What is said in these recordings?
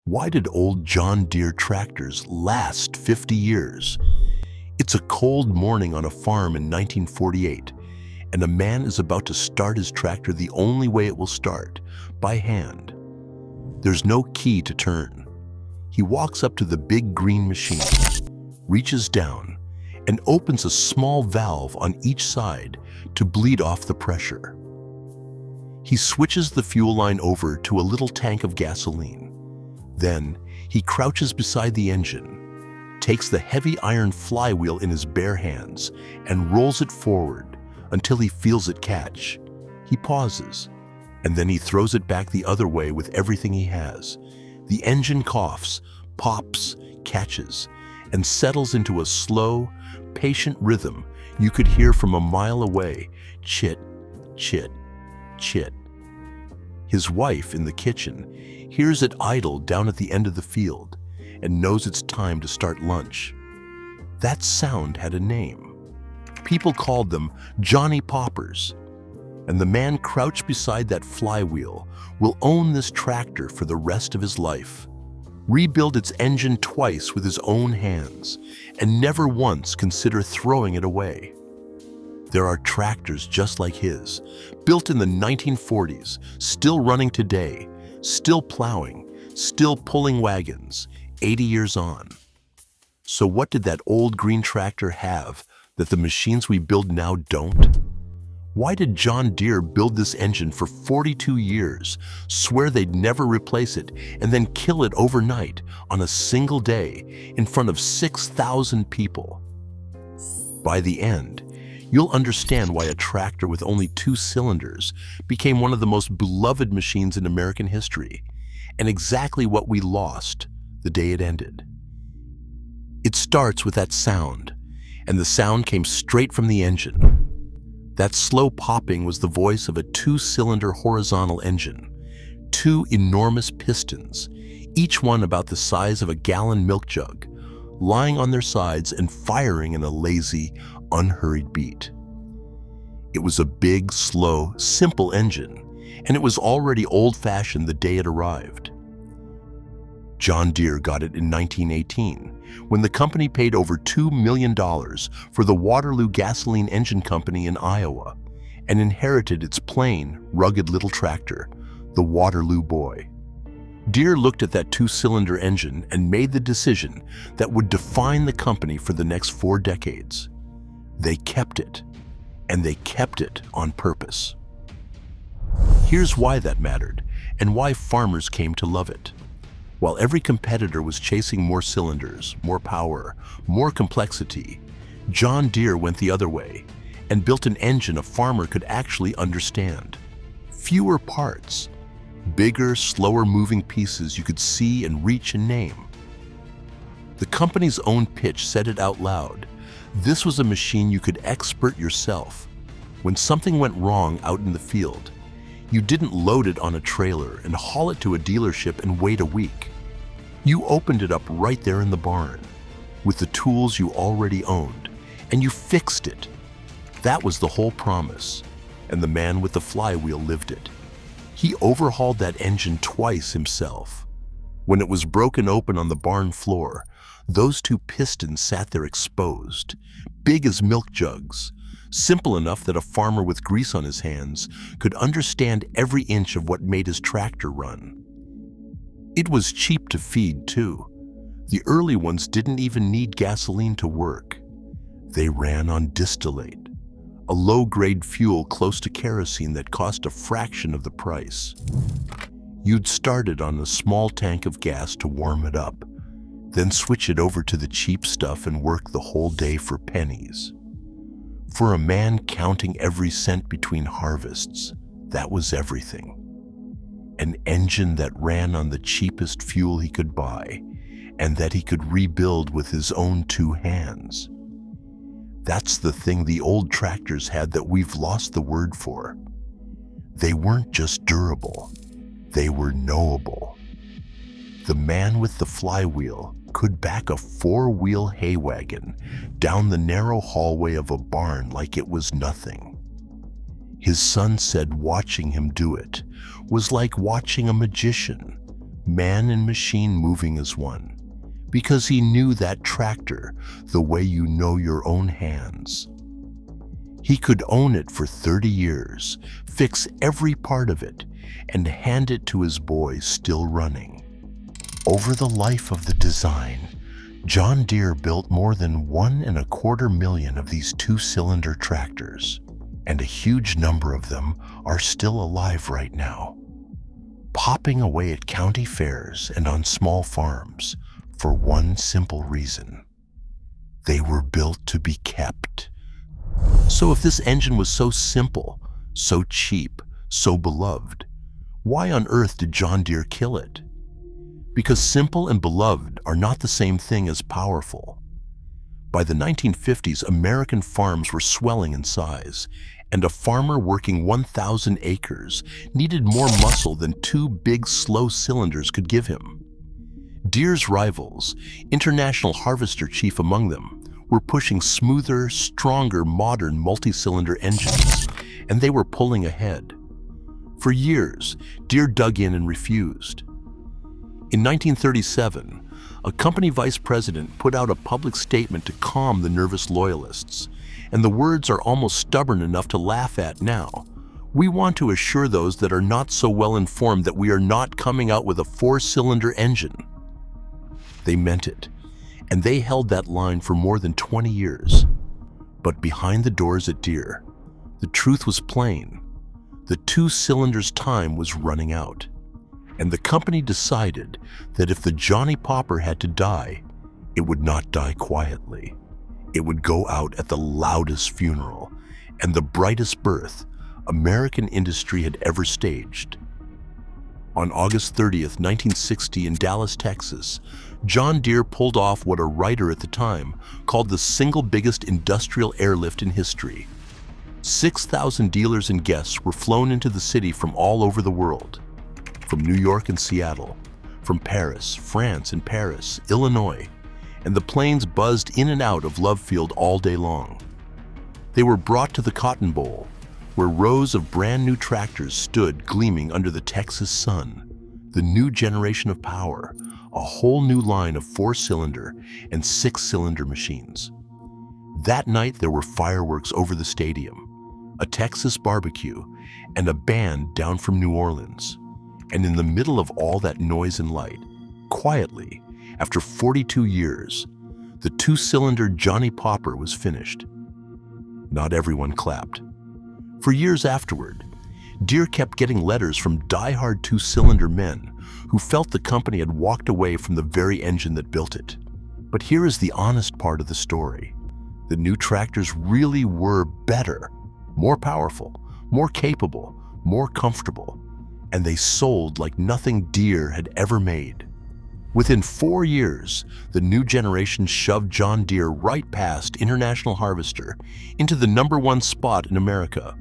Why did old John Deere tractors last 50 years? It's a cold morning on a farm in 1948, and a man is about to start his tractor the only way it will start, by hand. There's no key to turn. He walks up to the big green machine, reaches down, and opens a small valve on each side to bleed off the pressure. He switches the fuel line over to a little tank of gasoline. Then, he crouches beside the engine, takes the heavy iron flywheel in his bare hands, and rolls it forward until he feels it catch. He pauses, and then he throws it back the other way with everything he has. The engine coughs, pops, catches, and settles into a slow, patient rhythm you could hear from a mile away. Chit, chit, chit. His wife in the kitchen hears it idle down at the end of the field and knows it's time to start lunch. That sound had a name. People called them Johnny Poppers. And the man crouched beside that flywheel will own this tractor for the rest of his life, rebuild its engine twice with his own hands, and never once consider throwing it away. There are tractors just like his, built in the 1940s, still running today, still plowing, still pulling wagons, 80 years on. So what did that old green tractor have that the machines we build now don't? Why did John Deere build this engine for 42 years, swear they'd never replace it, and then kill it overnight on a single day in front of 6,000 people? By the end, you'll understand why a tractor with only 2 cylinders became one of the most beloved machines in American history, and exactly what we lost the day it ended. It starts with that sound, and the sound came straight from the engine. That slow popping was the voice of a 2-cylinder horizontal engine, 2 enormous pistons, each one about the size of a gallon milk jug, lying on their sides and firing in a lazy, unhurried beat. It was a big, slow, simple engine, and it was already old-fashioned the day it arrived. John Deere got it in 1918, when the company paid over $2 million for the Waterloo Gasoline Engine Company in Iowa, and inherited its plain, rugged little tractor, the Waterloo Boy. Deere looked at that 2-cylinder engine and made the decision that would define the company for the next 4 decades. They kept it, and they kept it on purpose. Here's why that mattered, and why farmers came to love it. While every competitor was chasing more cylinders, more power, more complexity, John Deere went the other way and built an engine a farmer could actually understand. Fewer parts, bigger, slower moving pieces you could see and reach and name. The company's own pitch said it out loud. This was a machine you could expert yourself. When something went wrong out in the field, you didn't load it on a trailer and haul it to a dealership and wait a week. You opened it up right there in the barn, with the tools you already owned, and you fixed it. That was the whole promise, and the man with the flywheel lived it. He overhauled that engine twice himself. When it was broken open on the barn floor, those 2 pistons sat there exposed, big as milk jugs, simple enough that a farmer with grease on his hands could understand every inch of what made his tractor run. It was cheap to feed, too. The early ones didn't even need gasoline to work. They ran on distillate, a low-grade fuel close to kerosene that cost a fraction of the price. You'd start it on a small tank of gas to warm it up, then switch it over to the cheap stuff and work the whole day for pennies. For a man counting every cent between harvests, that was everything. An engine that ran on the cheapest fuel he could buy, and that he could rebuild with his own 2 hands. That's the thing the old tractors had that we've lost the word for. They weren't just durable, they were knowable. The man with the flywheel could back a 4-wheel hay wagon down the narrow hallway of a barn like it was nothing. His son said watching him do it was like watching a magician, man and machine moving as one, because he knew that tractor the way you know your own hands. He could own it for 30 years, fix every part of it, and hand it to his boys still running. Over the life of the design, John Deere built more than 1.25 million of these two-cylinder tractors, and a huge number of them are still alive right now, popping away at county fairs and on small farms for one simple reason: they were built to be kept. So if this engine was so simple, so cheap, so beloved, why on earth did John Deere kill it? Because simple and beloved are not the same thing as powerful. By the 1950s, American farms were swelling in size, and a farmer working 1,000 acres needed more muscle than two big, slow cylinders could give him. Deere's rivals, International Harvester chief among them, were pushing smoother, stronger, modern multi-cylinder engines, and they were pulling ahead. For years, Deere dug in and refused. In 1937, a company vice president put out a public statement to calm the nervous loyalists, and the words are almost stubborn enough to laugh at now. "We want to assure those that are not so well informed that we are not coming out with a four-cylinder engine." They meant it, and they held that line for more than 20 years. But behind the doors at Deere, the truth was plain. The two-cylinders' time was running out, and the company decided that if the Johnny Popper had to die, it would not die quietly. It would go out at the loudest funeral and the brightest birth American industry had ever staged. On August 30th, 1960, in Dallas, Texas, John Deere pulled off what a writer at the time called the single biggest industrial airlift in history. 6,000 dealers and guests were flown into the city from all over the world, from New York and Seattle, from Paris, France and Paris, Illinois, and the planes buzzed in and out of Love Field all day long. They were brought to the Cotton Bowl, where rows of brand new tractors stood gleaming under the Texas sun, the new generation of power, a whole new line of four-cylinder and six-cylinder machines. That night there were fireworks over the stadium, a Texas barbecue, and a band down from New Orleans. And in the middle of all that noise and light, quietly, after 42 years, the two-cylinder Johnny Popper was finished. Not everyone clapped. For years afterward, Deere kept getting letters from die-hard two-cylinder men who felt the company had walked away from the very engine that built it. But here is the honest part of the story. The new tractors really were better, more powerful, more capable, more comfortable, and they sold like nothing Deere had ever made. Within 4 years, the new generation shoved John Deere right past International Harvester into the #1 spot in America,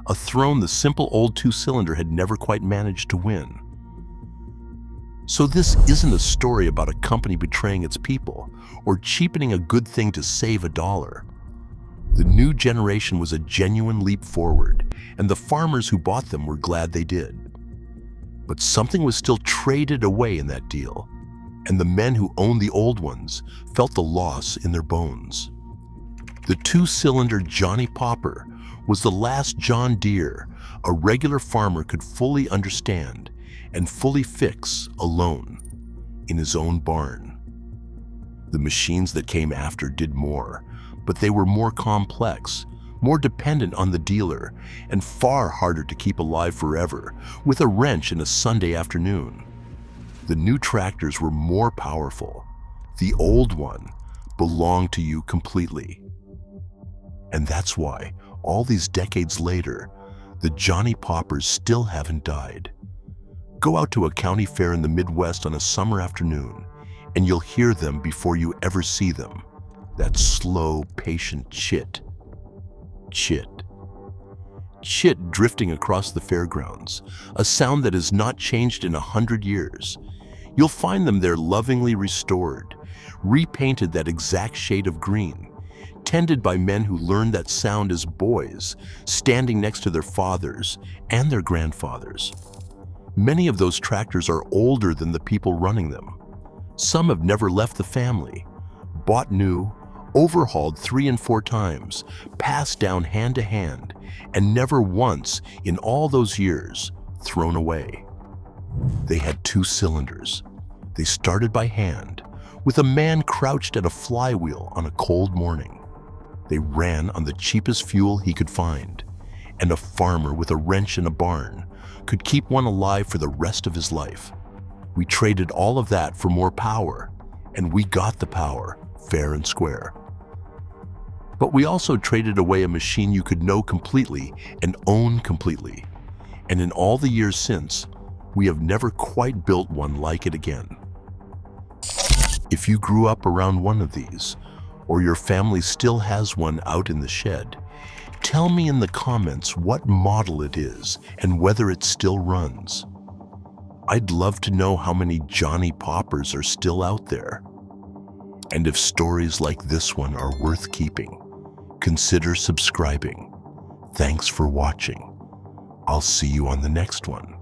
a throne the simple old two-cylinder had never quite managed to win. So this isn't a story about a company betraying its people or cheapening a good thing to save a dollar. The new generation was a genuine leap forward, and the farmers who bought them were glad they did. But something was still traded away in that deal, and the men who owned the old ones felt the loss in their bones. The two-cylinder Johnny Popper was the last John Deere a regular farmer could fully understand and fully fix alone in his own barn. The machines that came after did more, but they were more complex, more dependent on the dealer, and far harder to keep alive forever with a wrench in a Sunday afternoon. The new tractors were more powerful. The old one belonged to you completely. And that's why, all these decades later, the Johnny Poppers still haven't died. Go out to a county fair in the Midwest on a summer afternoon, and you'll hear them before you ever see them. That slow, patient chit, chit, chit drifting across the fairgrounds, a sound that has not changed in 100 years. You'll find them there lovingly restored, repainted that exact shade of green, tended by men who learned that sound as boys, standing next to their fathers and their grandfathers. Many of those tractors are older than the people running them. Some have never left the family, bought new, overhauled 3 and 4 times, passed down hand to hand, and never once in all those years thrown away. They had 2 cylinders. They started by hand, with a man crouched at a flywheel on a cold morning. They ran on the cheapest fuel he could find, and a farmer with a wrench in a barn could keep one alive for the rest of his life. We traded all of that for more power, and we got the power, fair and square. But we also traded away a machine you could know completely and own completely. And in all the years since, we have never quite built one like it again. If you grew up around one of these, or your family still has one out in the shed, tell me in the comments what model it is and whether it still runs. I'd love to know how many Johnny Poppers are still out there. And if stories like this one are worth keeping, consider subscribing. Thanks for watching. I'll see you on the next one.